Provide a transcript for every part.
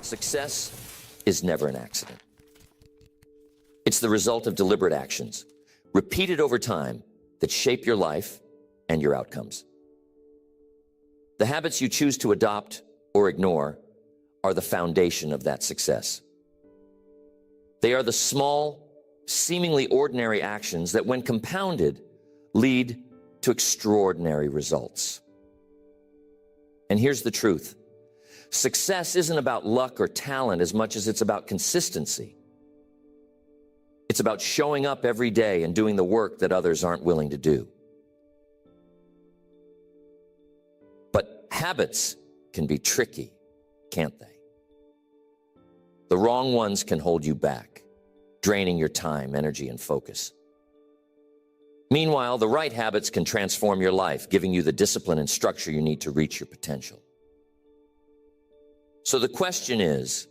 Success is never an accident. It's the result of deliberate actions, repeated over time, that shape your life and your outcomes. The habits you choose to adopt or ignore are the foundation of that success. They are the small, seemingly ordinary actions that, when compounded, lead to extraordinary results. And here's the truth. Success isn't about luck or talent as much as it's about consistency. It's about showing up every day and doing the work that others aren't willing to do. But habits can be tricky, can't they? The wrong ones can hold you back, draining your time, energy, and focus. Meanwhile, the right habits can transform your life, giving you the discipline and structure you need to reach your potential. So the question is,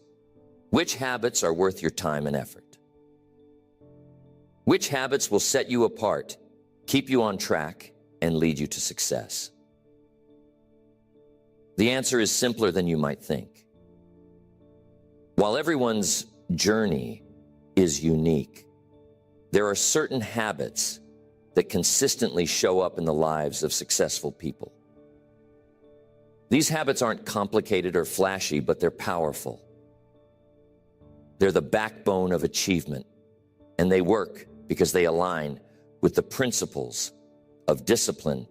which habits are worth your time and effort? Which habits will set you apart, keep you on track, and lead you to success? The answer is simpler than you might think. While everyone's journey is unique, there are certain habits that consistently show up in the lives of successful people. These habits aren't complicated or flashy, but they're powerful. They're the backbone of achievement, and they work because they align with the principles of discipline,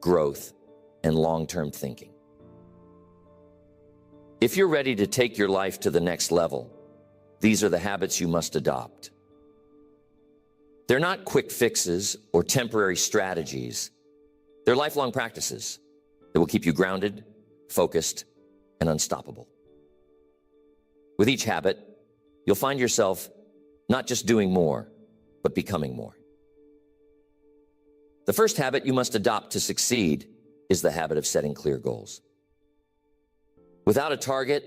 growth, and long-term thinking. If you're ready to take your life to the next level, these are the habits you must adopt. They're not quick fixes or temporary strategies. They're lifelong practices that will keep you grounded, focused, and unstoppable. With each habit, you'll find yourself not just doing more, but becoming more. The first habit you must adopt to succeed is the habit of setting clear goals. Without a target,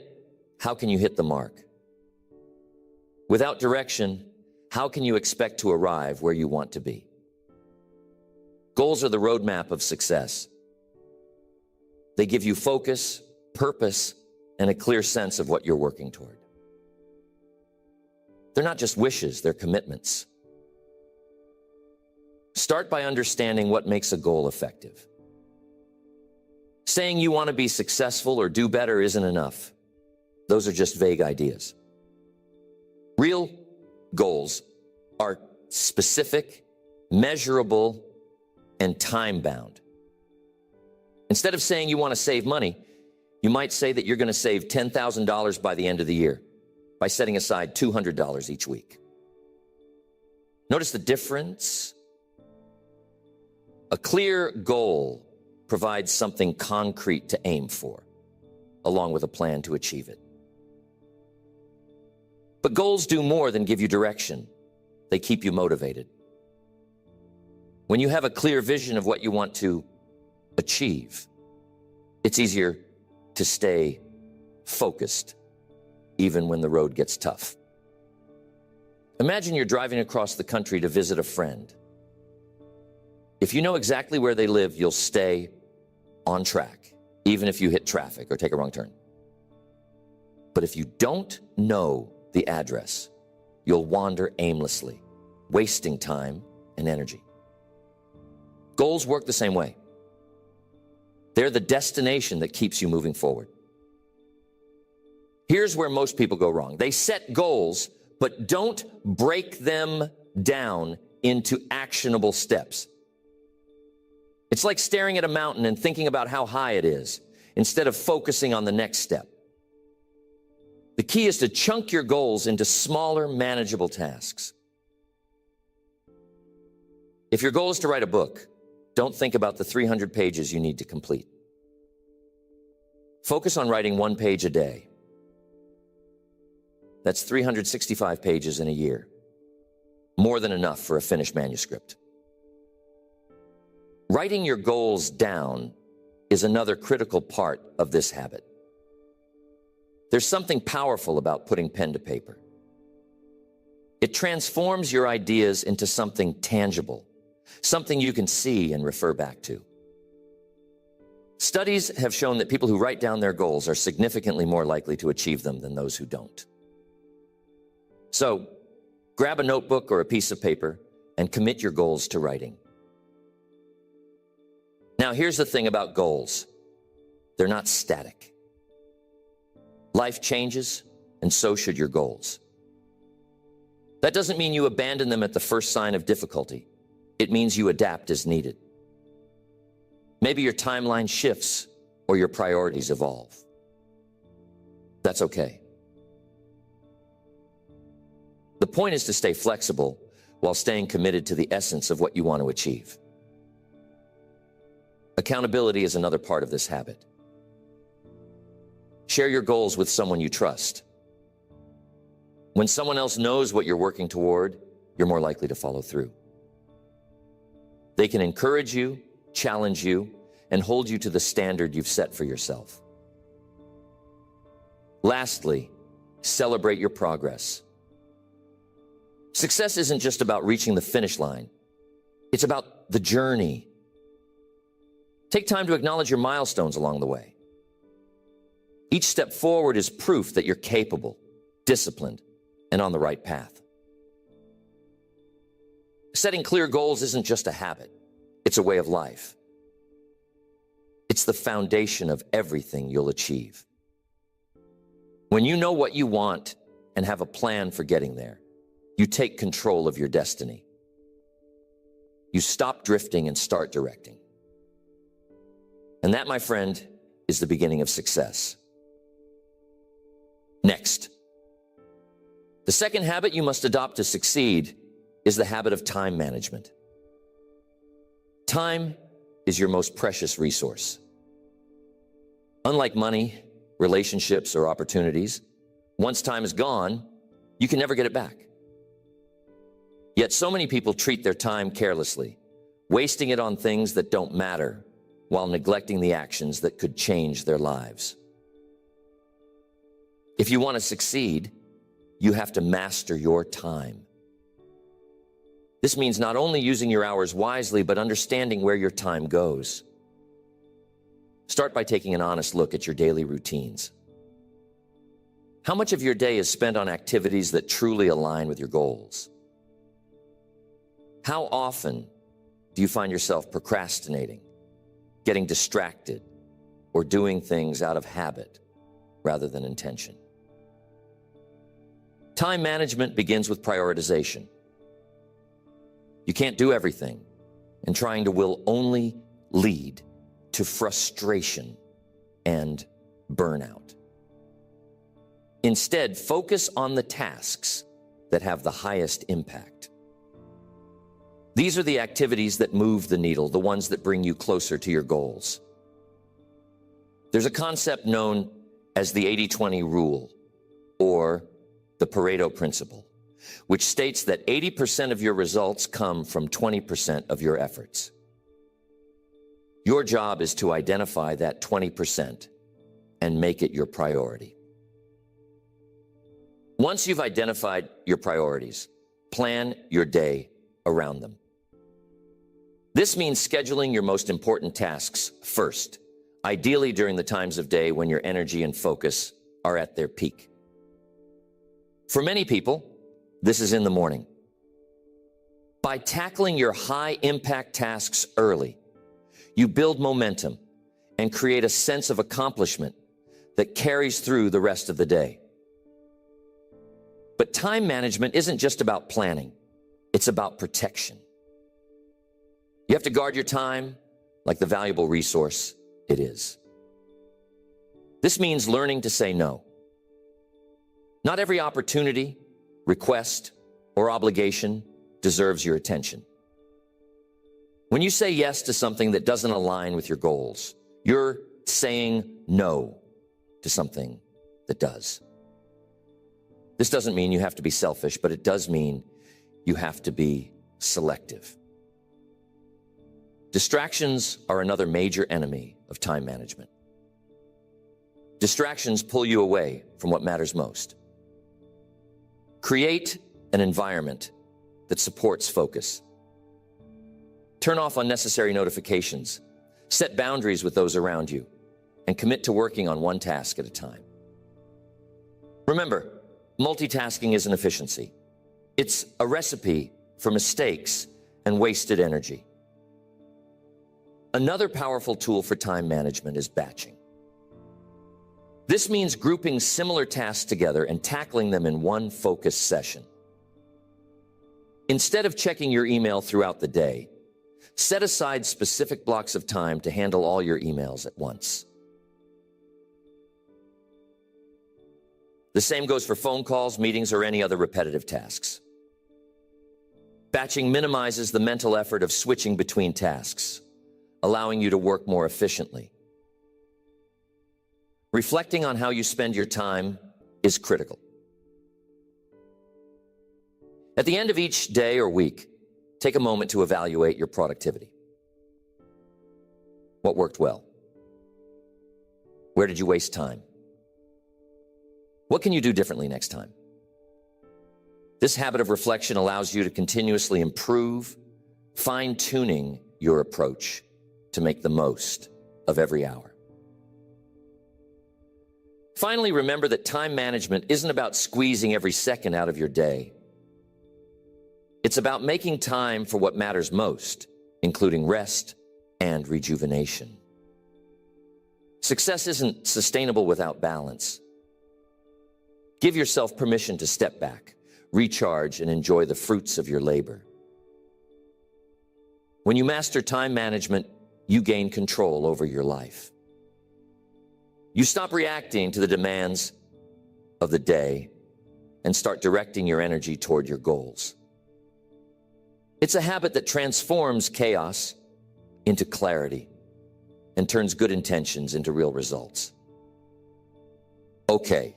how can you hit the mark? Without direction, how can you expect to arrive where you want to be? Goals are the roadmap of success. They give you focus, purpose, and a clear sense of what you're working toward. They're not just wishes, they're commitments. Start by understanding what makes a goal effective. Saying you want to be successful or do better isn't enough. Those are just vague ideas. Real goals are specific, measurable, and time-bound. Instead of saying you want to save money, you might say that you're going to save $10,000 by the end of the year by setting aside $200 each week. Notice the difference? A clear goal provides something concrete to aim for, along with a plan to achieve it. But goals do more than give you direction. They keep you motivated. When you have a clear vision of what you want to achieve, it's easier to stay focused, even when the road gets tough. Imagine you're driving across the country to visit a friend. If you know exactly where they live, you'll stay on track, even if you hit traffic or take a wrong turn. But if you don't know the address, you'll wander aimlessly, wasting time and energy. Goals work the same way. They're the destination that keeps you moving forward. Here's where most people go wrong. They set goals, but don't break them down into actionable steps. It's like staring at a mountain and thinking about how high it is, instead of focusing on the next step. The key is to chunk your goals into smaller, manageable tasks. If your goal is to write a book, don't think about the 300 pages you need to complete. Focus on writing 1 page a day. That's 365 pages in a year. More than enough for a finished manuscript. Writing your goals down is another critical part of this habit. There's something powerful about putting pen to paper. It transforms your ideas into something tangible, something you can see and refer back to. Studies have shown that people who write down their goals are significantly more likely to achieve them than those who don't. So, grab a notebook or a piece of paper and commit your goals to writing. Now, here's the thing about goals. They're not static. Life changes, and so should your goals. That doesn't mean you abandon them at the first sign of difficulty. It means you adapt as needed. Maybe your timeline shifts or your priorities evolve. That's okay. The point is to stay flexible while staying committed to the essence of what you want to achieve. Accountability is another part of this habit. Share your goals with someone you trust. When someone else knows what you're working toward, you're more likely to follow through. They can encourage you, challenge you, and hold you to the standard you've set for yourself. Lastly, celebrate your progress. Success isn't just about reaching the finish line. It's about the journey. Take time to acknowledge your milestones along the way. Each step forward is proof that you're capable, disciplined, and on the right path. Setting clear goals isn't just a habit. It's a way of life. It's the foundation of everything you'll achieve. When you know what you want and have a plan for getting there, you take control of your destiny. You stop drifting and start directing. And that, my friend, is the beginning of success. Next, the second habit you must adopt to succeed is the habit of time management. Time is your most precious resource. Unlike money, relationships, or opportunities, once time is gone, you can never get it back. Yet so many people treat their time carelessly, wasting it on things that don't matter while neglecting the actions that could change their lives. If you want to succeed, you have to master your time. This means not only using your hours wisely, but understanding where your time goes. Start by taking an honest look at your daily routines. How much of your day is spent on activities that truly align with your goals? How often do you find yourself procrastinating, getting distracted, or doing things out of habit rather than intention? Time management begins with prioritization. You can't do everything, and trying to will only lead to frustration and burnout. Instead, focus on the tasks that have the highest impact. These are the activities that move the needle, the ones that bring you closer to your goals. There's a concept known as the 80-20 rule, or the Pareto principle, which states that 80% of your results come from 20% of your efforts. Your job is to identify that 20% and make it your priority. Once you've identified your priorities, plan your day around them. This means scheduling your most important tasks first, ideally during the times of day when your energy and focus are at their peak. For many people, this is in the morning. By tackling your high-impact tasks early, you build momentum and create a sense of accomplishment that carries through the rest of the day. But time management isn't just about planning. It's about protection. You have to guard your time like the valuable resource it is. This means learning to say no. Not every opportunity, request, or obligation deserves your attention. When you say yes to something that doesn't align with your goals, you're saying no to something that does. This doesn't mean you have to be selfish, but it does mean you have to be selective. Distractions are another major enemy of time management. Distractions pull you away from what matters most. Create an environment that supports focus. Turn off unnecessary notifications. Set boundaries with those around you and commit to working on one task at a time. Remember, multitasking isn't efficiency. It's a recipe for mistakes and wasted energy. Another powerful tool for time management is batching. This means grouping similar tasks together and tackling them in one focused session. Instead of checking your email throughout the day, set aside specific blocks of time to handle all your emails at once. The same goes for phone calls, meetings, or any other repetitive tasks. Batching minimizes the mental effort of switching between tasks, allowing you to work more efficiently. Reflecting on how you spend your time is critical. At the end of each day or week, take a moment to evaluate your productivity. What worked well? Where did you waste time? What can you do differently next time? This habit of reflection allows you to continuously improve, fine-tuning your approach to make the most of every hour. Finally, remember that time management isn't about squeezing every second out of your day. It's about making time for what matters most, including rest and rejuvenation. Success isn't sustainable without balance. Give yourself permission to step back, recharge, and enjoy the fruits of your labor. When you master time management, you gain control over your life. You stop reacting to the demands of the day and start directing your energy toward your goals. It's a habit that transforms chaos into clarity and turns good intentions into real results. Okay,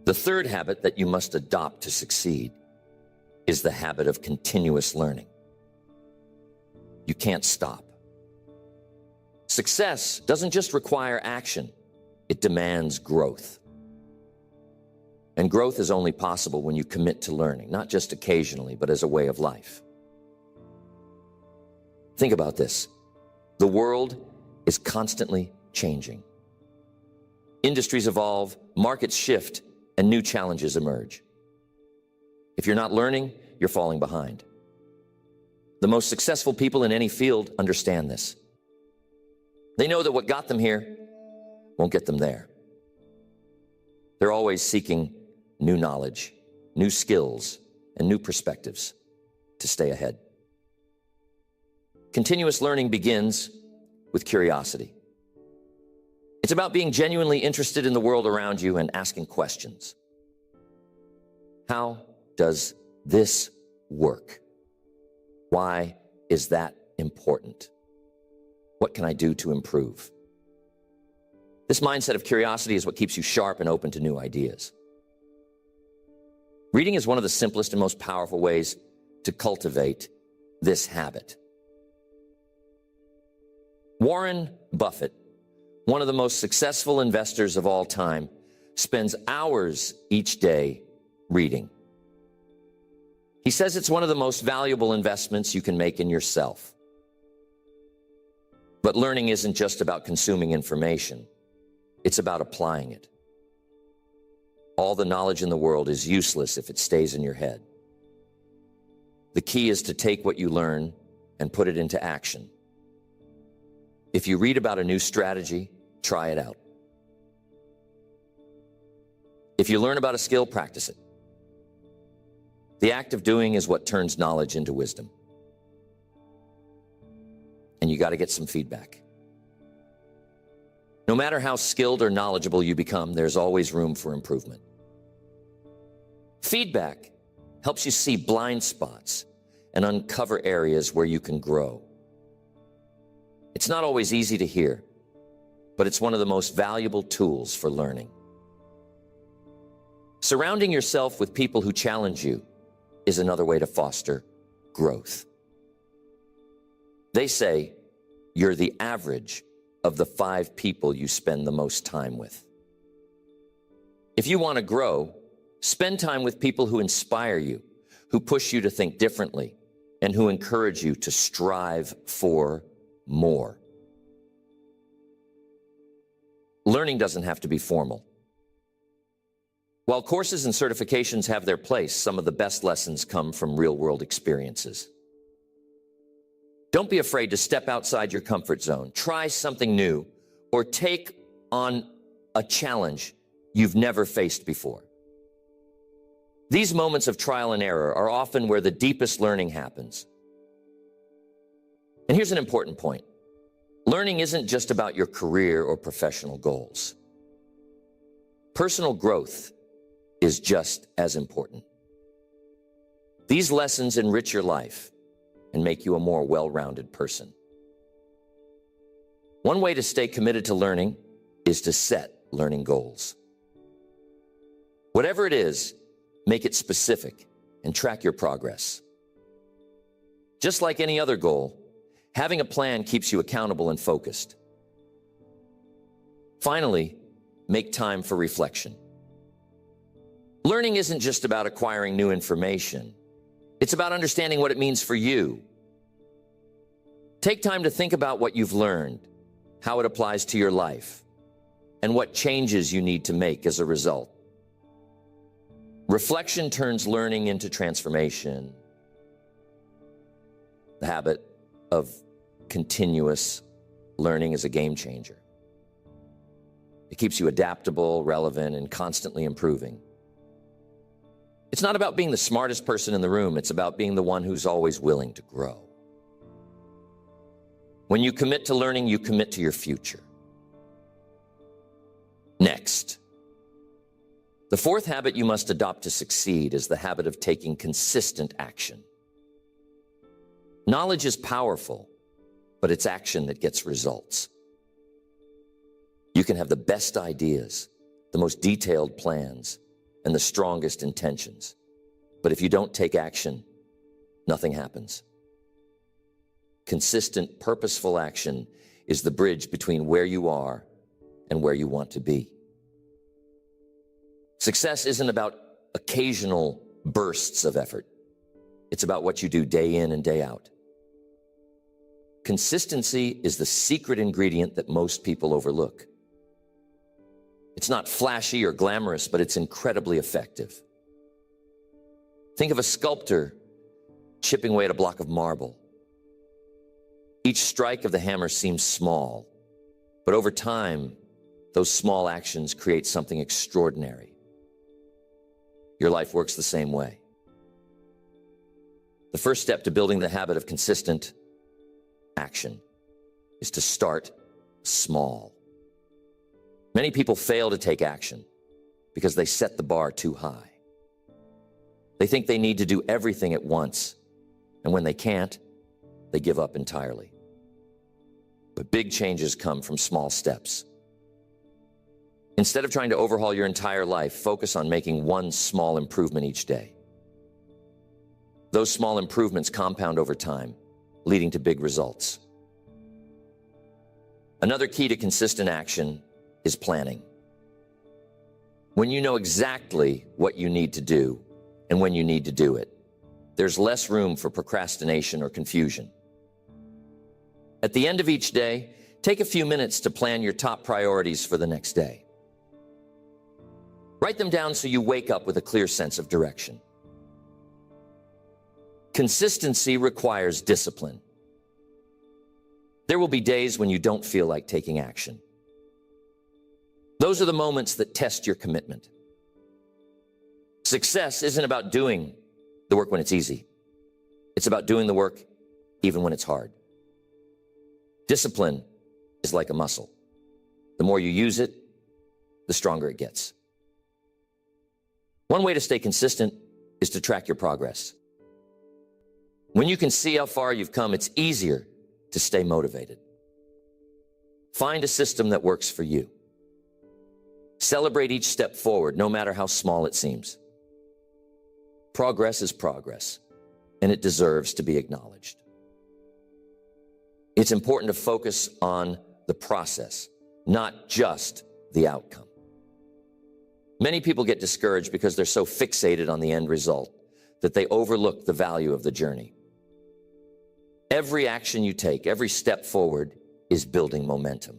the third habit that you must adopt to succeed is the habit of continuous learning. You can't stop. Success doesn't just require action, it demands growth. And growth is only possible when you commit to learning, not just occasionally, but as a way of life. Think about this. The world is constantly changing. Industries evolve, markets shift, and new challenges emerge. If you're not learning, you're falling behind. The most successful people in any field understand this. They know that what got them here won't get them there. They're always seeking new knowledge, new skills, and new perspectives to stay ahead. Continuous learning begins with curiosity. It's about being genuinely interested in the world around you and asking questions. How does this work? Why is that important? What can I do to improve? This mindset of curiosity is what keeps you sharp and open to new ideas. Reading is one of the simplest and most powerful ways to cultivate this habit. Warren Buffett, one of the most successful investors of all time, spends hours each day reading. He says it's one of the most valuable investments you can make in yourself. But learning isn't just about consuming information. It's about applying it. All the knowledge in the world is useless if it stays in your head. The key is to take what you learn and put it into action. If you read about a new strategy, try it out. If you learn about a skill, practice it. The act of doing is what turns knowledge into wisdom. And you got to get some feedback. No matter how skilled or knowledgeable you become, there's always room for improvement. Feedback helps you see blind spots and uncover areas where you can grow. It's not always easy to hear, but it's one of the most valuable tools for learning. Surrounding yourself with people who challenge you is another way to foster growth. They say you're the average of the 5 people you spend the most time with. If you want to grow, spend time with people who inspire you, who push you to think differently, and who encourage you to strive for more. learning doesn't have to be formal. While courses and certifications have their place, some of the best lessons come from real-world experiences. Don't be afraid to step outside your comfort zone, try something new, or take on a challenge you've never faced before. These moments of trial and error are often where the deepest learning happens. And here's an important point. Learning isn't just about your career or professional goals. Personal growth is just as important. These lessons enrich your life and make you a more well-rounded person. One way to stay committed to learning is to set learning goals. Whatever it is, make it specific and track your progress. Just like any other goal, having a plan keeps you accountable and focused. Finally, make time for reflection. Learning isn't just about acquiring new information. It's about understanding what it means for you. Take time to think about what you've learned, how it applies to your life, and what changes you need to make as a result. Reflection turns learning into transformation. The habit of continuous learning is a game changer. It keeps you adaptable, relevant, and constantly improving. It's not about being the smartest person in the room. It's about being the one who's always willing to grow. When you commit to learning, you commit to your future. Next, the fourth habit you must adopt to succeed is the habit of taking consistent action. Knowledge is powerful, but it's action that gets results. You can have the best ideas, the most detailed plans, and the strongest intentions. But if you don't take action, nothing happens. Consistent, purposeful action is the bridge between where you are and where you want to be. Success isn't about occasional bursts of effort. It's about what you do day in and day out. Consistency is the secret ingredient that most people overlook. It's not flashy or glamorous, but it's incredibly effective. Think of a sculptor chipping away at a block of marble. Each strike of the hammer seems small, but over time, those small actions create something extraordinary. Your life works the same way. The first step to building the habit of consistent action is to start small. Many people fail to take action because they set the bar too high. They think they need to do everything at once, and when they can't, they give up entirely. But big changes come from small steps. Instead of trying to overhaul your entire life, focus on making one small improvement each day. Those small improvements compound over time, leading to big results. Another key to consistent action is planning. When you know exactly what you need to do and when you need to do it, there's less room for procrastination or confusion. At the end of each day, take a few minutes to plan your top priorities for the next day. Write them down so you wake up with a clear sense of direction. Consistency requires discipline. There will be days when you don't feel like taking action. Those are the moments that test your commitment. Success isn't about doing the work when it's easy. It's about doing the work even when it's hard. Discipline is like a muscle. The more you use it, the stronger it gets. One way to stay consistent is to track your progress. When you can see how far you've come, it's easier to stay motivated. Find a system that works for you. Celebrate each step forward, no matter how small it seems. Progress is progress, and it deserves to be acknowledged. It's important to focus on the process, not just the outcome. Many people get discouraged because they're so fixated on the end result that they overlook the value of the journey. Every action you take, every step forward, is building momentum.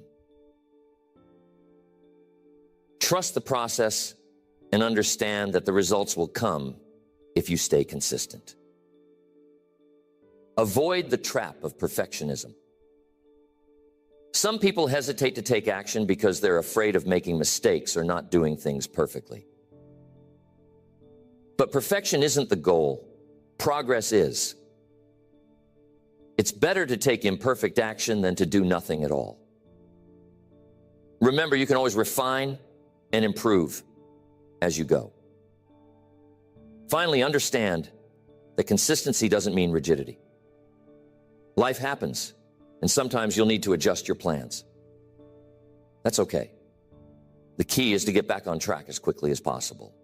Trust the process and understand that the results will come if you stay consistent. Avoid the trap of perfectionism. Some people hesitate to take action because they're afraid of making mistakes or not doing things perfectly. But perfection isn't the goal. Progress is. It's better to take imperfect action than to do nothing at all. Remember, you can always refine and improve as you go. Finally, understand that consistency doesn't mean rigidity. Life happens, and sometimes you'll need to adjust your plans. That's okay. The key is to get back on track as quickly as possible.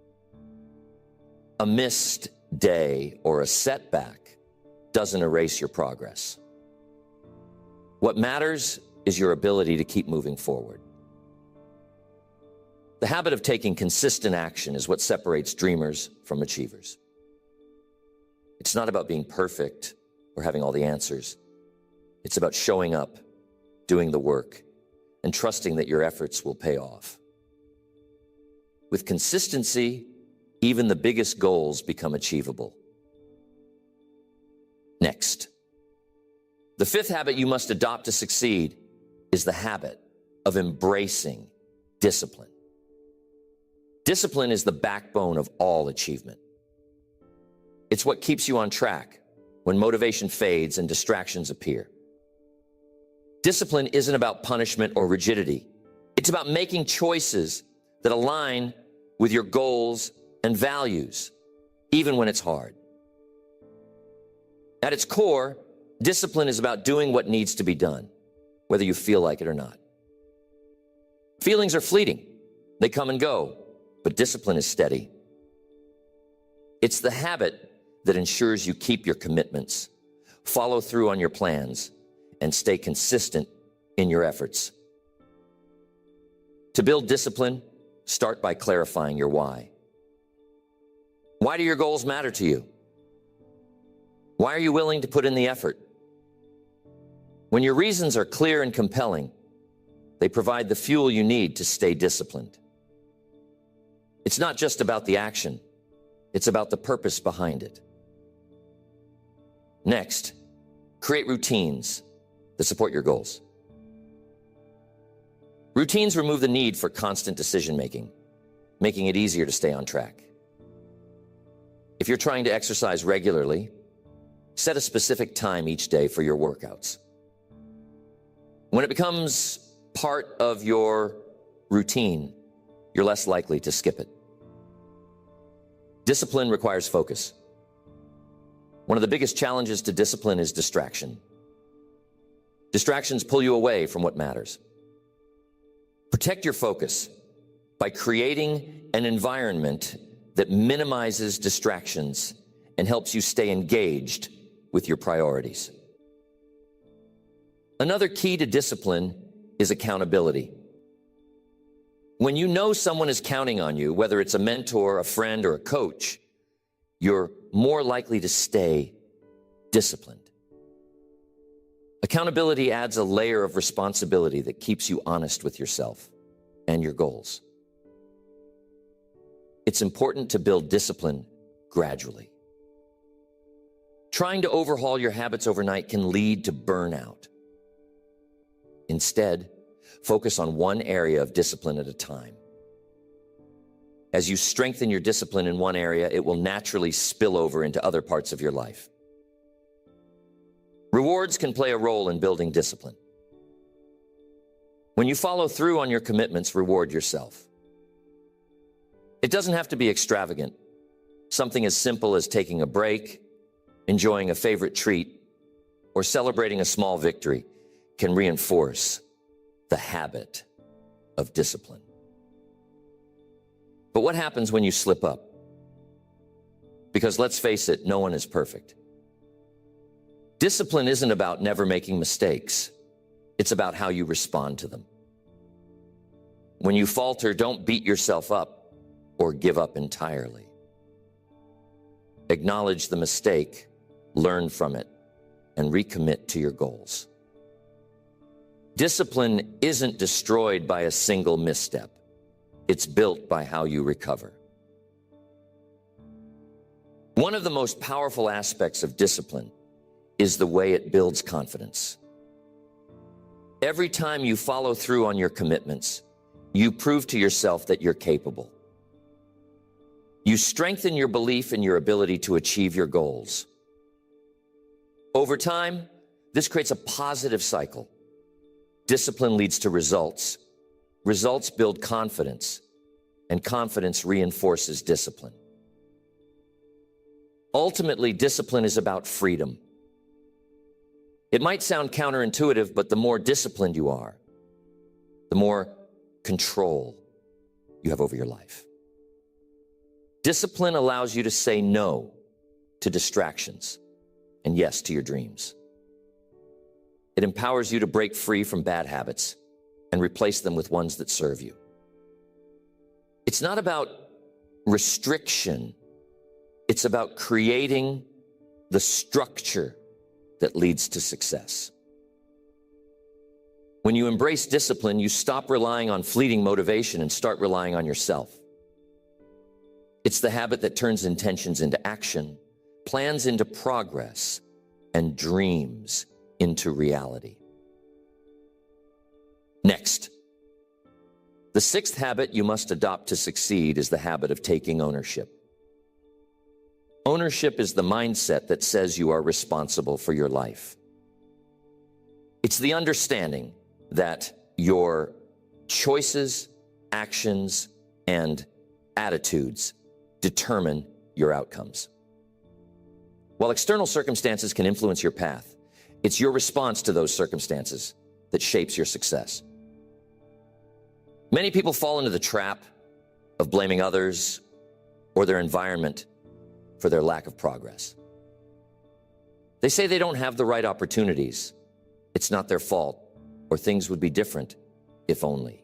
A missed day or a setback doesn't erase your progress. What matters is your ability to keep moving forward. The habit of taking consistent action is what separates dreamers from achievers. It's not about being perfect or having all the answers. It's about showing up, doing the work, and trusting that your efforts will pay off. With consistency, even the biggest goals become achievable. Next, the fifth habit you must adopt to succeed is the habit of embracing discipline. Discipline is the backbone of all achievement. It's what keeps you on track when motivation fades and distractions appear. Discipline isn't about punishment or rigidity. It's about making choices that align with your goals and values, even when it's hard. At its core, discipline is about doing what needs to be done, whether you feel like it or not. Feelings are fleeting. They come and go, but discipline is steady. It's the habit that ensures you keep your commitments, follow through on your plans, and stay consistent in your efforts. To build discipline, start by clarifying your why. Why do your goals matter to you? Why are you willing to put in the effort? When your reasons are clear and compelling, they provide the fuel you need to stay disciplined. It's not just about the action, it's about the purpose behind it. Next, create routines that support your goals. Routines remove the need for constant decision-making, making it easier to stay on track. If you're trying to exercise regularly, set a specific time each day for your workouts. When it becomes part of your routine, you're less likely to skip it. Discipline requires focus. One of the biggest challenges to discipline is distraction. Distractions pull you away from what matters. Protect your focus by creating an environment that minimizes distractions and helps you stay engaged with your priorities. Another key to discipline is accountability. When you know someone is counting on you, whether it's a mentor, a friend, or a coach, you're more likely to stay disciplined. Accountability adds a layer of responsibility that keeps you honest with yourself and your goals. It's important to build discipline gradually. Trying to overhaul your habits overnight can lead to burnout. Instead, focus on one area of discipline at a time. As you strengthen your discipline in one area, it will naturally spill over into other parts of your life. Rewards can play a role in building discipline. When you follow through on your commitments, reward yourself. It doesn't have to be extravagant. Something as simple as taking a break, enjoying a favorite treat, or celebrating a small victory can reinforce the habit of discipline. But what happens when you slip up? Because let's face it, no one is perfect. Discipline isn't about never making mistakes. It's about how you respond to them. When you falter, don't beat yourself up or give up entirely. Acknowledge the mistake, learn from it, and recommit to your goals. Discipline isn't destroyed by a single misstep. It's built by how you recover. One of the most powerful aspects of discipline is the way it builds confidence. Every time you follow through on your commitments, you prove to yourself that you're capable. You strengthen your belief in your ability to achieve your goals. Over time, this creates a positive cycle. Discipline leads to results. Results build confidence, and confidence reinforces discipline. Ultimately, discipline is about freedom. It might sound counterintuitive, but the more disciplined you are, the more control you have over your life. Discipline allows you to say no to distractions and yes to your dreams. It empowers you to break free from bad habits and replace them with ones that serve you. It's not about restriction. It's about creating the structure that leads to success. When you embrace discipline, you stop relying on fleeting motivation and start relying on yourself. It's the habit that turns intentions into action, plans into progress, and dreams into reality. Next, the sixth habit you must adopt to succeed is the habit of taking ownership. Ownership is the mindset that says you are responsible for your life. It's the understanding that your choices, actions, and attitudes determine your outcomes. While external circumstances can influence your path, it's your response to those circumstances that shapes your success. Many people fall into the trap of blaming others or their environment for their lack of progress. They say they don't have the right opportunities. It's not their fault, or things would be different if only.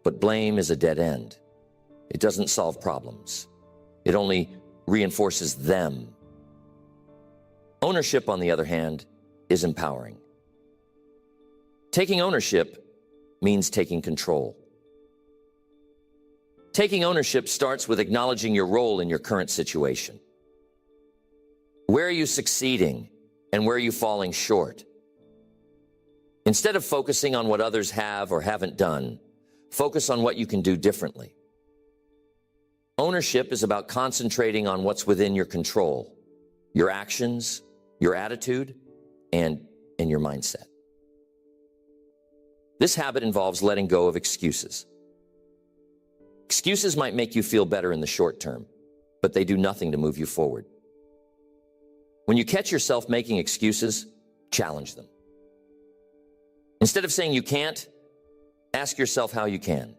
But blame is a dead end. It doesn't solve problems. It only reinforces them. Ownership, on the other hand, is empowering. Taking ownership means taking control. Taking ownership starts with acknowledging your role in your current situation. Where are you succeeding and where are you falling short? Instead of focusing on what others have or haven't done, focus on what you can do differently. Ownership is about concentrating on what's within your control, your actions, your attitude, and your mindset. This habit involves letting go of excuses. Excuses might make you feel better in the short term, but they do nothing to move you forward. When you catch yourself making excuses, challenge them. Instead of saying you can't, ask yourself how you can.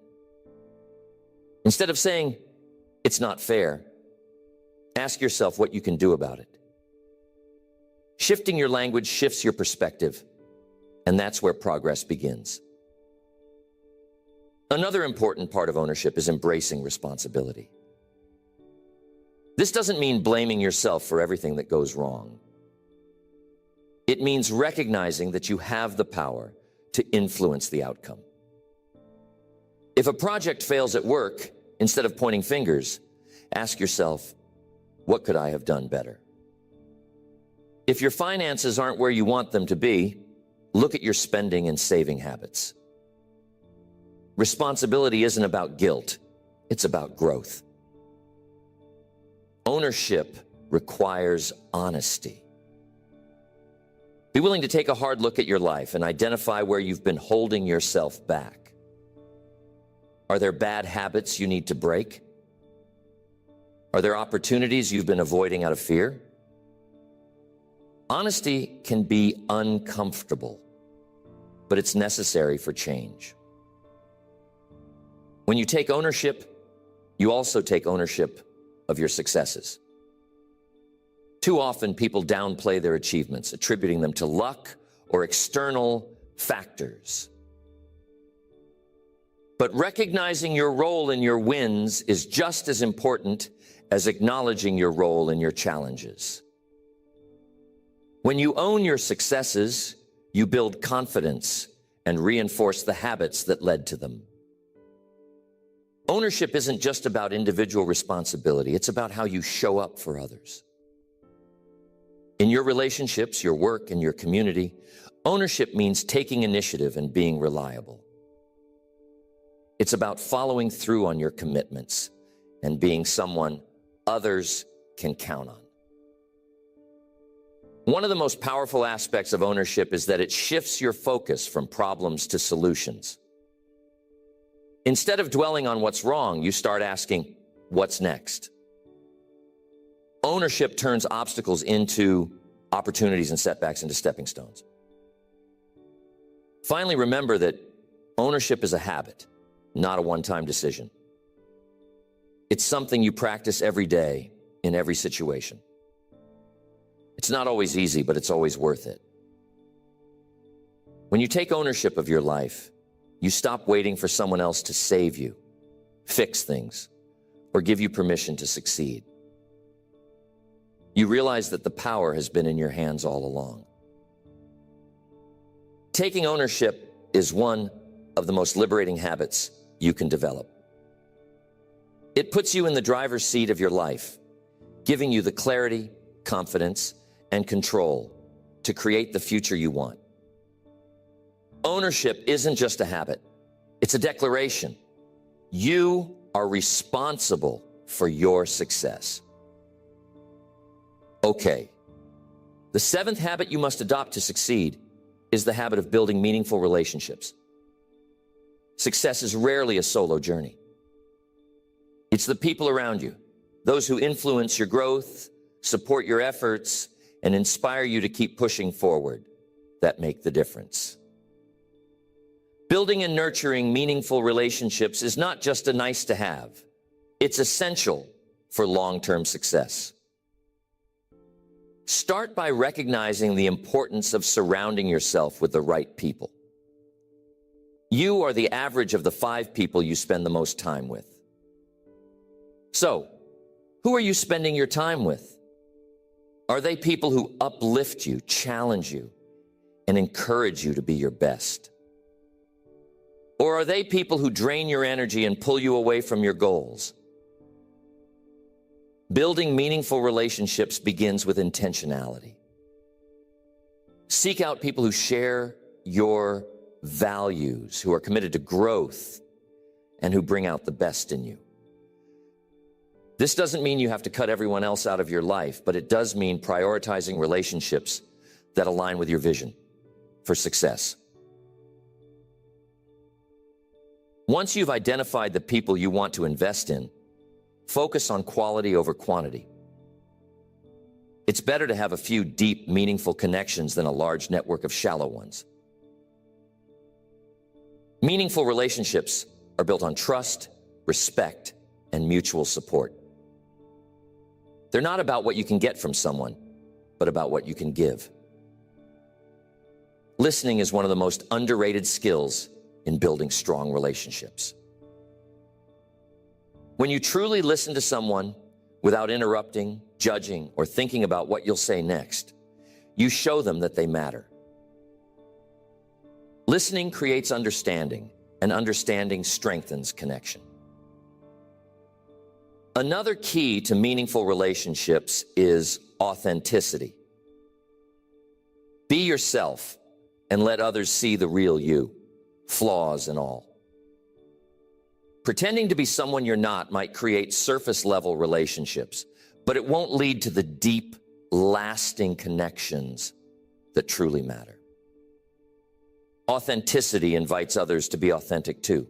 Instead of saying it's not fair, ask yourself what you can do about it. Shifting your language shifts your perspective, and that's where progress begins. Another important part of ownership is embracing responsibility. This doesn't mean blaming yourself for everything that goes wrong. It means recognizing that you have the power to influence the outcome. If a project fails at work, instead of pointing fingers, ask yourself, what could I have done better? If your finances aren't where you want them to be, look at your spending and saving habits. Responsibility isn't about guilt, it's about growth. Ownership requires honesty. Be willing to take a hard look at your life and identify where you've been holding yourself back. Are there bad habits you need to break? Are there opportunities you've been avoiding out of fear? Honesty can be uncomfortable, but it's necessary for change. When you take ownership, you also take ownership of your successes. Too often, people downplay their achievements, attributing them to luck or external factors. But recognizing your role in your wins is just as important as acknowledging your role in your challenges. When you own your successes, you build confidence and reinforce the habits that led to them. Ownership isn't just about individual responsibility. It's about how you show up for others. In your relationships, your work, and your community, ownership means taking initiative and being reliable. It's about following through on your commitments and being someone others can count on. One of the most powerful aspects of ownership is that it shifts your focus from problems to solutions. Instead of dwelling on what's wrong, you start asking, what's next? Ownership turns obstacles into opportunities and setbacks into stepping stones. Finally, remember that ownership is a habit, not a one-time decision. It's something you practice every day in every situation. It's not always easy, but it's always worth it. When you take ownership of your life, you stop waiting for someone else to save you, fix things, or give you permission to succeed. You realize that the power has been in your hands all along. Taking ownership is one of the most liberating habits you can develop. It puts you in the driver's seat of your life, giving you the clarity, confidence, and control to create the future you want. Ownership isn't just a habit, it's a declaration. You are responsible for your success. Okay, the seventh habit you must adopt to succeed is the habit of building meaningful relationships. Success is rarely a solo journey. It's the people around you, those who influence your growth, support your efforts, and inspire you to keep pushing forward, that make the difference. Building and nurturing meaningful relationships is not just a nice to have. It's essential for long-term success. Start by recognizing the importance of surrounding yourself with the right people. You are the average of the 5 people you spend the most time with. So, who are you spending your time with? Are they people who uplift you, challenge you, and encourage you to be your best? Or are they people who drain your energy and pull you away from your goals? Building meaningful relationships begins with intentionality. Seek out people who share your values, who are committed to growth, and who bring out the best in you. This doesn't mean you have to cut everyone else out of your life, but it does mean prioritizing relationships that align with your vision for success. Once you've identified the people you want to invest in, focus on quality over quantity. It's better to have a few deep, meaningful connections than a large network of shallow ones. Meaningful relationships are built on trust, respect, and mutual support. They're not about what you can get from someone, but about what you can give. Listening is one of the most underrated skills in building strong relationships. When you truly listen to someone without interrupting, judging, or thinking about what you'll say next, you show them that they matter. Listening creates understanding, and understanding strengthens connection. Another key to meaningful relationships is authenticity. Be yourself and let others see the real you, flaws and all. Pretending to be someone you're not might create surface-level relationships, but it won't lead to the deep, lasting connections that truly matter. Authenticity invites others to be authentic too,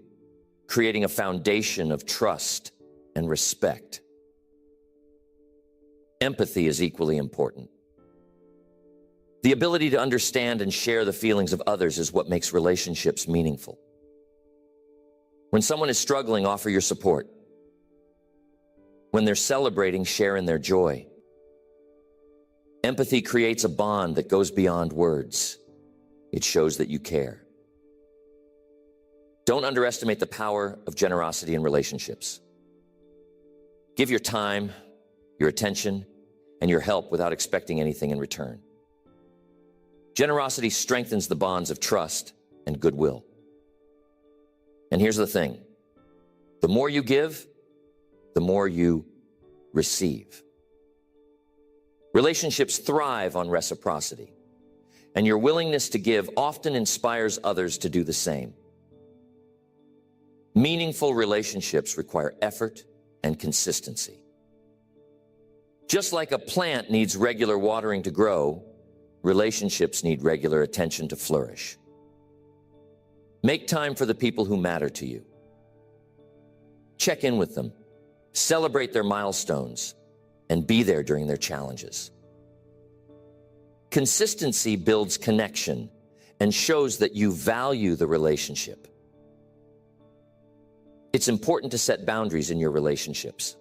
creating a foundation of trust and respect. Empathy is equally important. The ability to understand and share the feelings of others is what makes relationships meaningful. When someone is struggling, offer your support. When they're celebrating, share in their joy. Empathy creates a bond that goes beyond words. It shows that you care. Don't underestimate the power of generosity in relationships. Give your time, your attention, and your help without expecting anything in return. Generosity strengthens the bonds of trust and goodwill. And here's the thing. The more you give, the more you receive. Relationships thrive on reciprocity, and your willingness to give often inspires others to do the same. Meaningful relationships require effort and consistency. Just like a plant needs regular watering to grow, relationships need regular attention to flourish. Make time for the people who matter to you. Check in with them, celebrate their milestones, and be there during their challenges. Consistency builds connection and shows that you value the relationship. It's important to set boundaries in your relationships.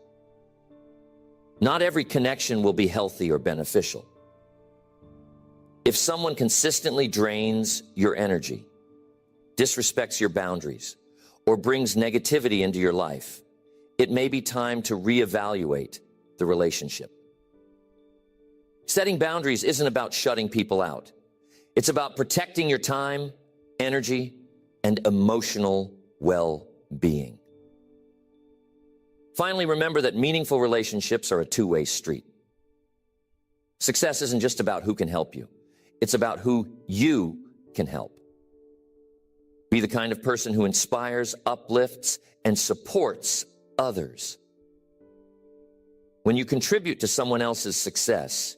Not every connection will be healthy or beneficial. If someone consistently drains your energy, disrespects your boundaries, or brings negativity into your life, it may be time to reevaluate the relationship. Setting boundaries isn't about shutting people out. It's about protecting your time, energy, and emotional well-being. Finally, remember that meaningful relationships are a two-way street. Success isn't just about who can help you. It's about who you can help. Be the kind of person who inspires, uplifts, and supports others. When you contribute to someone else's success,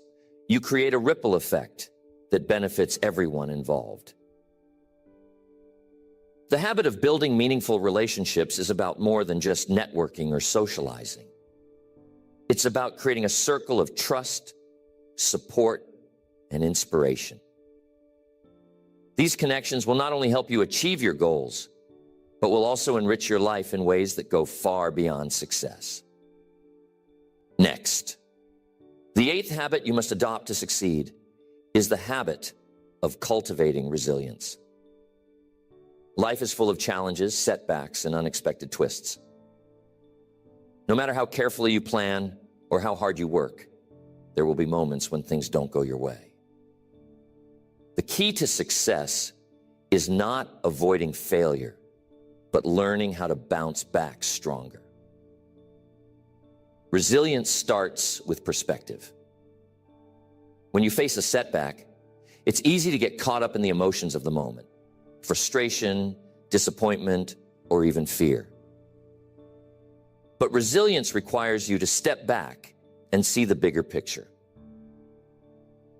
you create a ripple effect that benefits everyone involved. The habit of building meaningful relationships is about more than just networking or socializing. It's about creating a circle of trust, support, and inspiration. These connections will not only help you achieve your goals, but will also enrich your life in ways that go far beyond success. Next, the eighth habit you must adopt to succeed is the habit of cultivating resilience. Life is full of challenges, setbacks, and unexpected twists. No matter how carefully you plan or how hard you work, there will be moments when things don't go your way. The key to success is not avoiding failure, but learning how to bounce back stronger. Resilience starts with perspective. When you face a setback, it's easy to get caught up in the emotions of the moment: frustration, disappointment, or even fear. But resilience requires you to step back and see the bigger picture.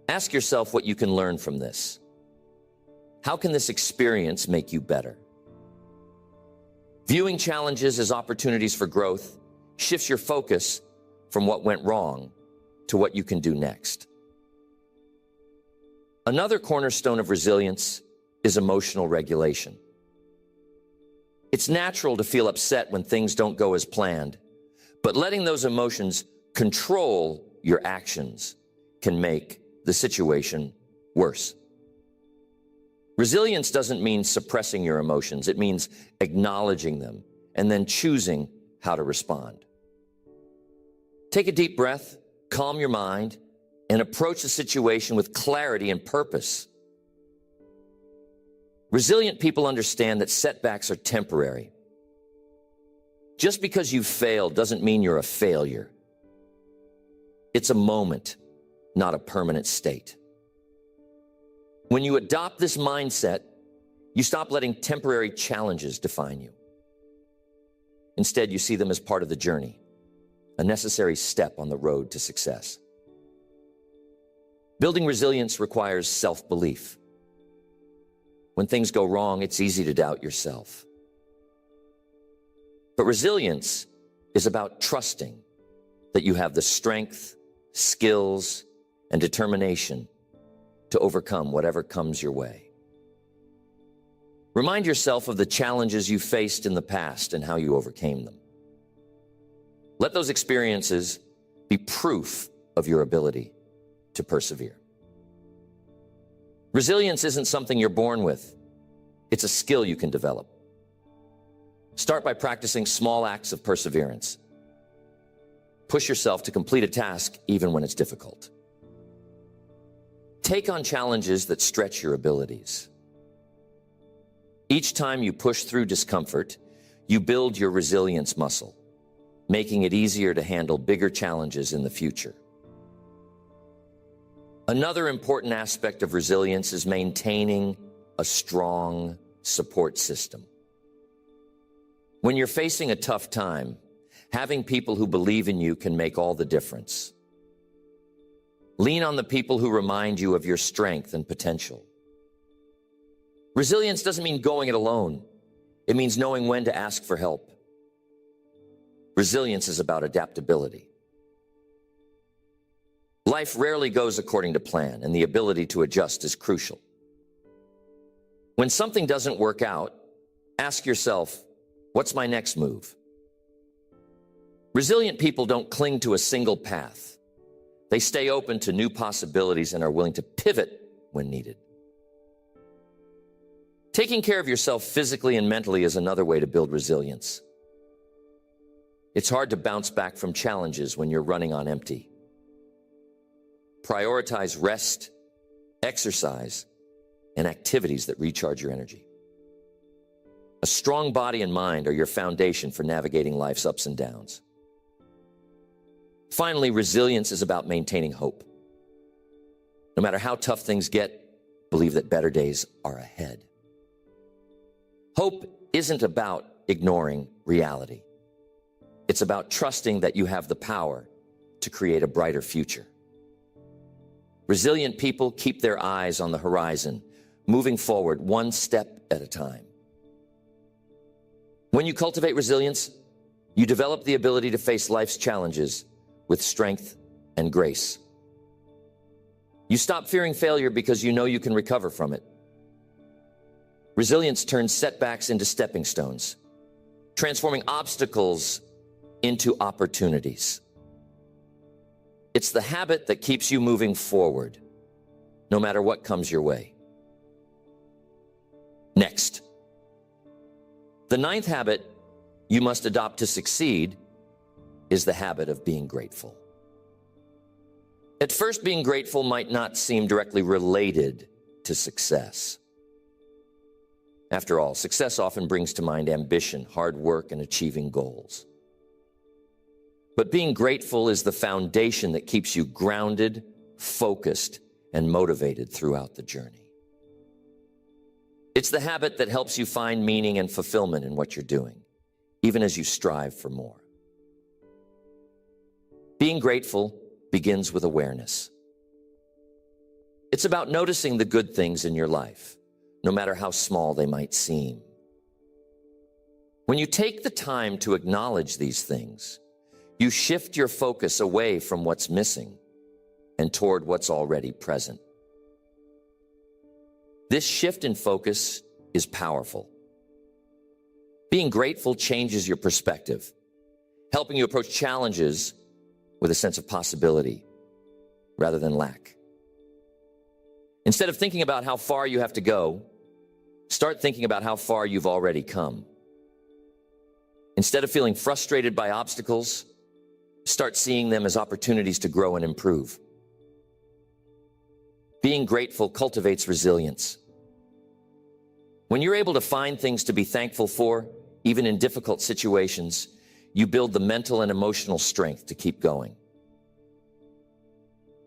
Ask yourself what you can learn from this. How can this experience make you better? Viewing challenges as opportunities for growth shifts your focus from what went wrong to what you can do next. Another cornerstone of resilience is emotional regulation. It's natural to feel upset when things don't go as planned, but letting those emotions control your actions can make the situation worse. Resilience doesn't mean suppressing your emotions. It means acknowledging them and then choosing how to respond. Take a deep breath, calm your mind, and approach the situation with clarity and purpose. Resilient people understand that setbacks are temporary. Just because you've failed doesn't mean you're a failure. It's a moment, not a permanent state. When you adopt this mindset, you stop letting temporary challenges define you. Instead, you see them as part of the journey, a necessary step on the road to success. Building resilience requires self-belief. When things go wrong, it's easy to doubt yourself. But resilience is about trusting that you have the strength, skills, and determination to overcome whatever comes your way. Remind yourself of the challenges you faced in the past and how you overcame them. Let those experiences be proof of your ability to persevere. Resilience isn't something you're born with. It's a skill you can develop. Start by practicing small acts of perseverance. Push yourself to complete a task even when it's difficult. Take on challenges that stretch your abilities. Each time you push through discomfort, you build your resilience muscle, making it easier to handle bigger challenges in the future. Another important aspect of resilience is maintaining a strong support system. When you're facing a tough time, having people who believe in you can make all the difference. Lean on the people who remind you of your strength and potential. Resilience doesn't mean going it alone. It means knowing when to ask for help. Resilience is about adaptability. Life rarely goes according to plan, and the ability to adjust is crucial. When something doesn't work out, ask yourself, what's my next move? Resilient people don't cling to a single path. They stay open to new possibilities and are willing to pivot when needed. Taking care of yourself physically and mentally is another way to build resilience. It's hard to bounce back from challenges when you're running on empty. Prioritize rest, exercise, and activities that recharge your energy. A strong body and mind are your foundation for navigating life's ups and downs. Finally, resilience is about maintaining hope. No matter how tough things get, believe that better days are ahead. Hope isn't about ignoring reality. It's about trusting that you have the power to create a brighter future. Resilient people keep their eyes on the horizon, moving forward one step at a time. When you cultivate resilience, you develop the ability to face life's challenges with strength and grace. You stop fearing failure because you know you can recover from it. Resilience turns setbacks into stepping stones, transforming obstacles into opportunities. It's the habit that keeps you moving forward, no matter what comes your way. Next, the ninth habit you must adopt to succeed is the habit of being grateful. At first, being grateful might not seem directly related to success. After all, success often brings to mind ambition, hard work, and achieving goals. But being grateful is the foundation that keeps you grounded, focused, and motivated throughout the journey. It's the habit that helps you find meaning and fulfillment in what you're doing, even as you strive for more. Being grateful begins with awareness. It's about noticing the good things in your life, no matter how small they might seem. When you take the time to acknowledge these things, you shift your focus away from what's missing and toward what's already present. This shift in focus is powerful. Being grateful changes your perspective, helping you approach challenges with a sense of possibility rather than lack. Instead of thinking about how far you have to go, start thinking about how far you've already come. Instead of feeling frustrated by obstacles, start seeing them as opportunities to grow and improve. Being grateful cultivates resilience. When you're able to find things to be thankful for, even in difficult situations, you build the mental and emotional strength to keep going.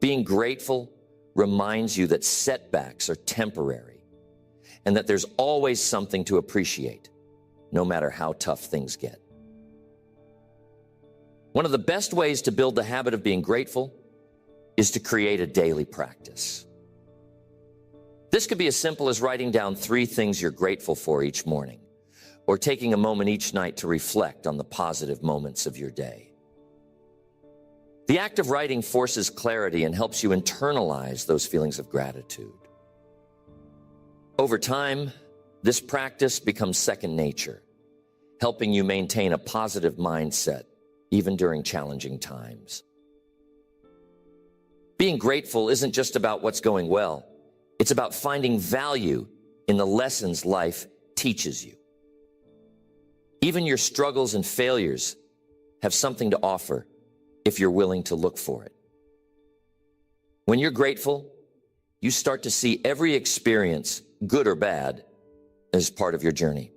Being grateful reminds you that setbacks are temporary and that there's always something to appreciate, no matter how tough things get. One of the best ways to build the habit of being grateful is to create a daily practice. This could be as simple as writing down 3 things you're grateful for each morning, or taking a moment each night to reflect on the positive moments of your day. The act of writing forces clarity and helps you internalize those feelings of gratitude. Over time, this practice becomes second nature, helping you maintain a positive mindset even during challenging times. Being grateful isn't just about what's going well. It's about finding value in the lessons life teaches you. Even your struggles and failures have something to offer if you're willing to look for it. When you're grateful, you start to see every experience, good or bad, as part of your journey.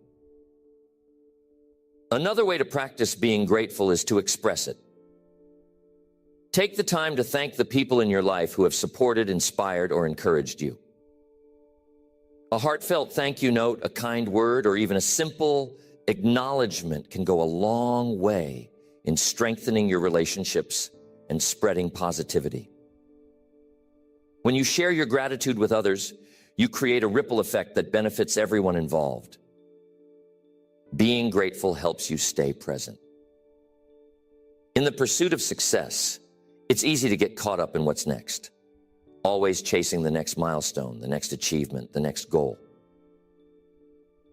Another way to practice being grateful is to express it. Take the time to thank the people in your life who have supported, inspired, or encouraged you. A heartfelt thank you note, a kind word, or even a simple acknowledgement can go a long way in strengthening your relationships and spreading positivity. When you share your gratitude with others, you create a ripple effect that benefits everyone involved. Being grateful helps you stay present. In the pursuit of success, it's easy to get caught up in what's next, always chasing the next milestone, the next achievement, the next goal.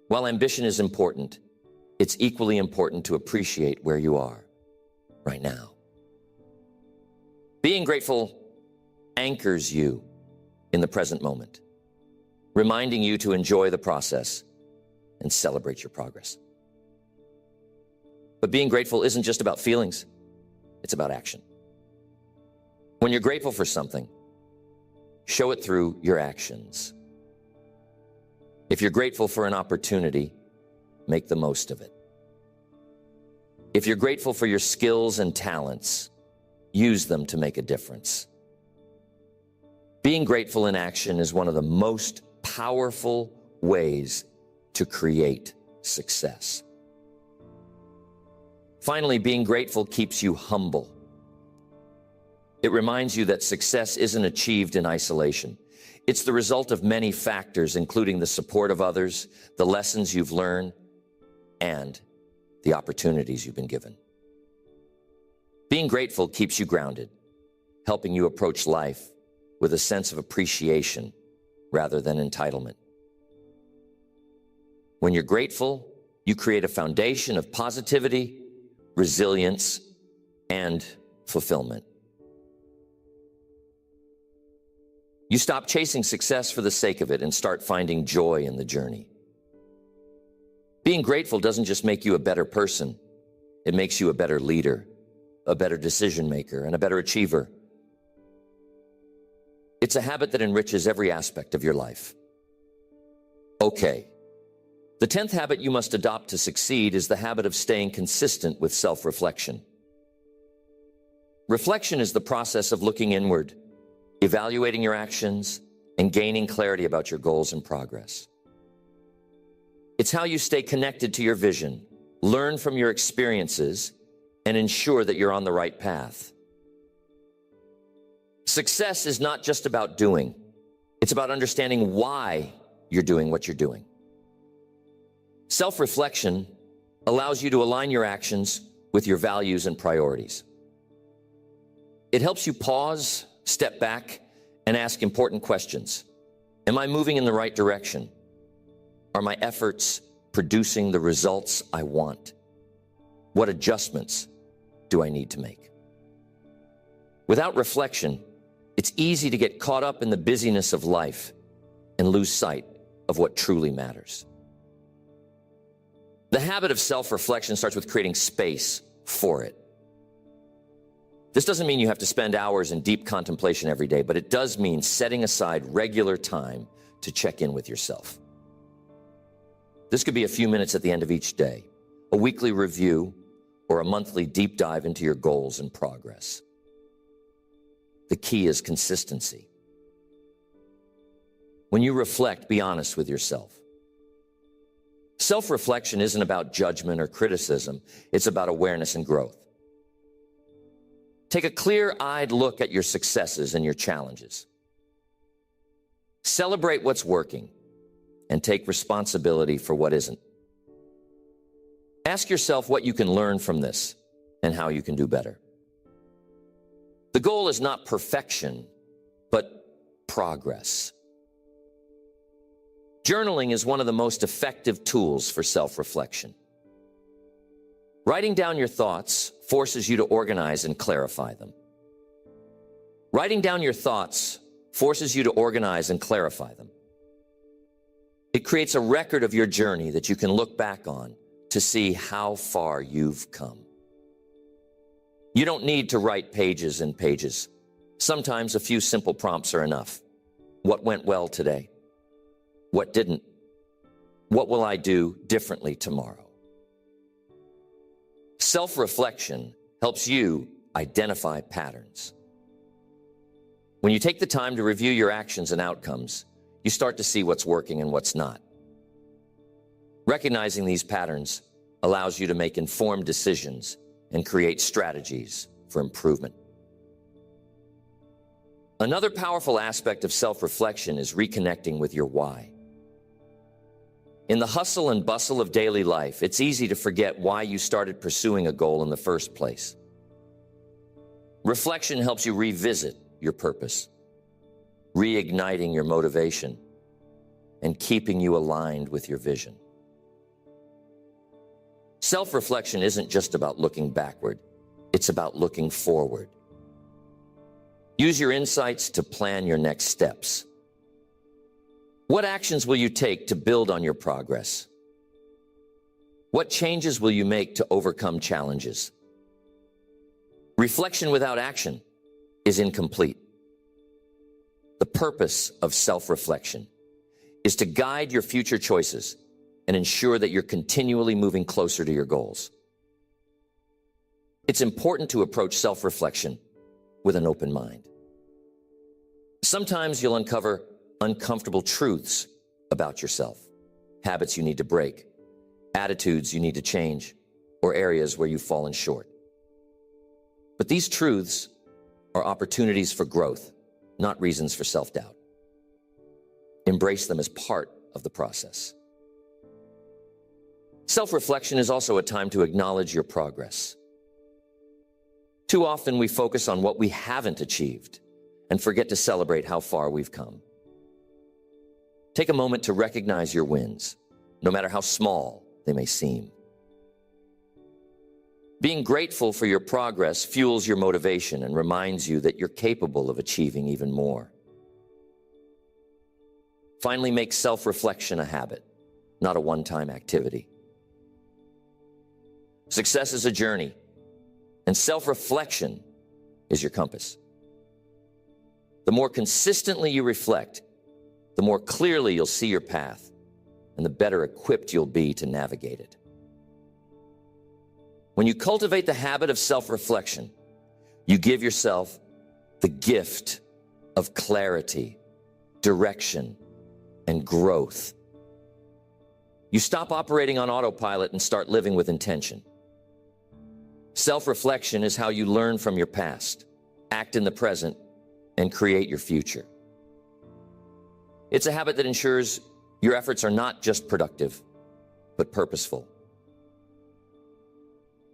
While ambition is important, it's equally important to appreciate where you are right now. Being grateful anchors you in the present moment, reminding you to enjoy the process and celebrate your progress. But being grateful isn't just about feelings, it's about action. When you're grateful for something, show it through your actions. If you're grateful for an opportunity, make the most of it. If you're grateful for your skills and talents, use them to make a difference. Being grateful in action is one of the most powerful ways to create success. Finally, being grateful keeps you humble. It reminds you that success isn't achieved in isolation. It's the result of many factors, including the support of others, the lessons you've learned, and the opportunities you've been given. Being grateful keeps you grounded, helping you approach life with a sense of appreciation rather than entitlement. When you're grateful, you create a foundation of positivity, resilience, and fulfillment. You stop chasing success for the sake of it and start finding joy in the journey. Being grateful doesn't just make you a better person, it makes you a better leader, a better decision maker, and a better achiever. It's a habit that enriches every aspect of your life. Okay, the 10th habit you must adopt to succeed is the habit of staying consistent with self-reflection. Reflection is the process of looking inward, evaluating your actions, and gaining clarity about your goals and progress. It's how you stay connected to your vision, learn from your experiences, and ensure that you're on the right path. Success is not just about doing. It's about understanding why you're doing what you're doing. Self-reflection allows you to align your actions with your values and priorities. It helps you pause, step back, and ask important questions. Am I moving in the right direction? Are my efforts producing the results I want? What adjustments do I need to make? Without reflection, it's easy to get caught up in the busyness of life and lose sight of what truly matters. The habit of self-reflection starts with creating space for it. This doesn't mean you have to spend hours in deep contemplation every day, but it does mean setting aside regular time to check in with yourself. This could be a few minutes at the end of each day, a weekly review, or a monthly deep dive into your goals and progress. The key is consistency. When you reflect, be honest with yourself. Self-reflection isn't about judgment or criticism. It's about awareness and growth. Take a clear-eyed look at your successes and your challenges. Celebrate what's working and take responsibility for what isn't. Ask yourself what you can learn from this and how you can do better. The goal is not perfection, but progress. Journaling is one of the most effective tools for self-reflection. Writing down your thoughts forces you to organize and clarify them. Writing down your thoughts forces you to organize and clarify them. It creates a record of your journey that you can look back on to see how far you've come. You don't need to write pages and pages. Sometimes a few simple prompts are enough. What went well today? What didn't? What will I do differently tomorrow? Self-reflection helps you identify patterns. When you take the time to review your actions and outcomes, you start to see what's working and what's not. Recognizing these patterns allows you to make informed decisions and create strategies for improvement. Another powerful aspect of self-reflection is reconnecting with your why. In the hustle and bustle of daily life, it's easy to forget why you started pursuing a goal in the first place. Reflection helps you revisit your purpose, reigniting your motivation, and keeping you aligned with your vision. Self-reflection isn't just about looking backward, it's about looking forward. Use your insights to plan your next steps. What actions will you take to build on your progress? What changes will you make to overcome challenges? Reflection without action is incomplete. The purpose of self-reflection is to guide your future choices and ensure that you're continually moving closer to your goals. It's important to approach self-reflection with an open mind. Sometimes you'll uncover uncomfortable truths about yourself, habits you need to break, attitudes you need to change, or areas where you've fallen short. But these truths are opportunities for growth, not reasons for self-doubt. Embrace them as part of the process. Self-reflection is also a time to acknowledge your progress. Too often we focus on what we haven't achieved and forget to celebrate how far we've come. Take a moment to recognize your wins, no matter how small they may seem. Being grateful for your progress fuels your motivation and reminds you that you're capable of achieving even more. Finally, make self-reflection a habit, not a one-time activity. Success is a journey, and self-reflection is your compass. The more consistently you reflect, the more clearly you'll see your path, and the better equipped you'll be to navigate it. When you cultivate the habit of self-reflection, you give yourself the gift of clarity, direction, and growth. You stop operating on autopilot and start living with intention. Self-reflection is how you learn from your past, act in the present, and create your future. It's a habit that ensures your efforts are not just productive, but purposeful.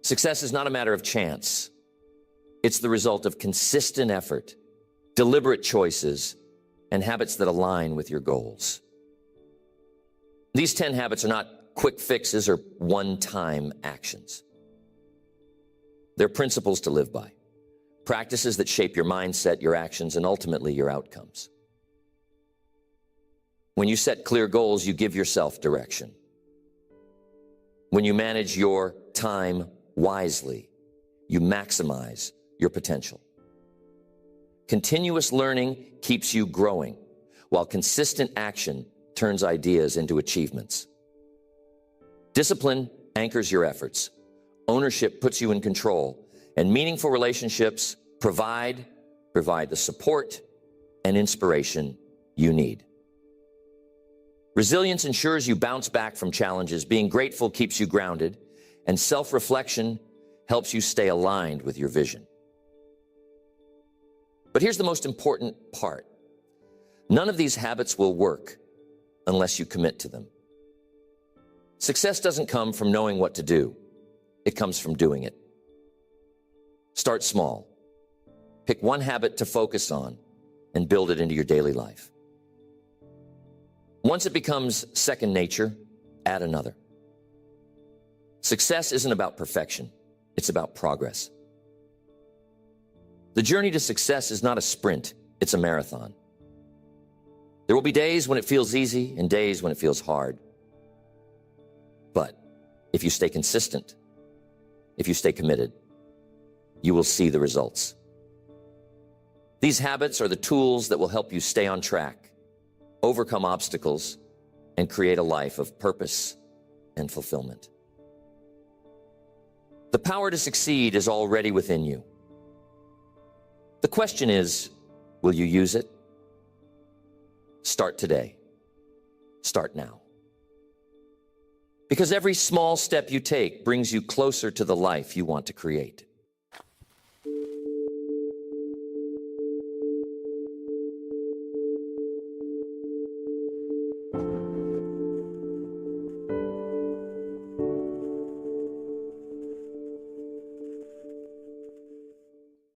Success is not a matter of chance. It's the result of consistent effort, deliberate choices, and habits that align with your goals. These 10 habits are not quick fixes or one-time actions. They're principles to live by, practices that shape your mindset, your actions, and ultimately your outcomes. When you set clear goals, you give yourself direction. When you manage your time wisely, you maximize your potential. Continuous learning keeps you growing, while consistent action turns ideas into achievements. Discipline anchors your efforts. Ownership puts you in control, and meaningful relationships provide the support and inspiration you need. Resilience ensures you bounce back from challenges. Being grateful keeps you grounded, and self-reflection helps you stay aligned with your vision. But here's the most important part. None of these habits will work unless you commit to them. Success doesn't come from knowing what to do. It comes from doing it. Start small. Pick one habit to focus on and build it into your daily life. Once it becomes second nature, add another. Success isn't about perfection. It's about progress. The journey to success is not a sprint. It's a marathon. There will be days when it feels easy and days when it feels hard. But if you stay consistent, if you stay committed, you will see the results. These habits are the tools that will help you stay on track, overcome obstacles, and create a life of purpose and fulfillment. The The power to succeed is already within you. The question is, will you use it? Start today. Start now. Because every small step you take brings you closer to the life you want to create.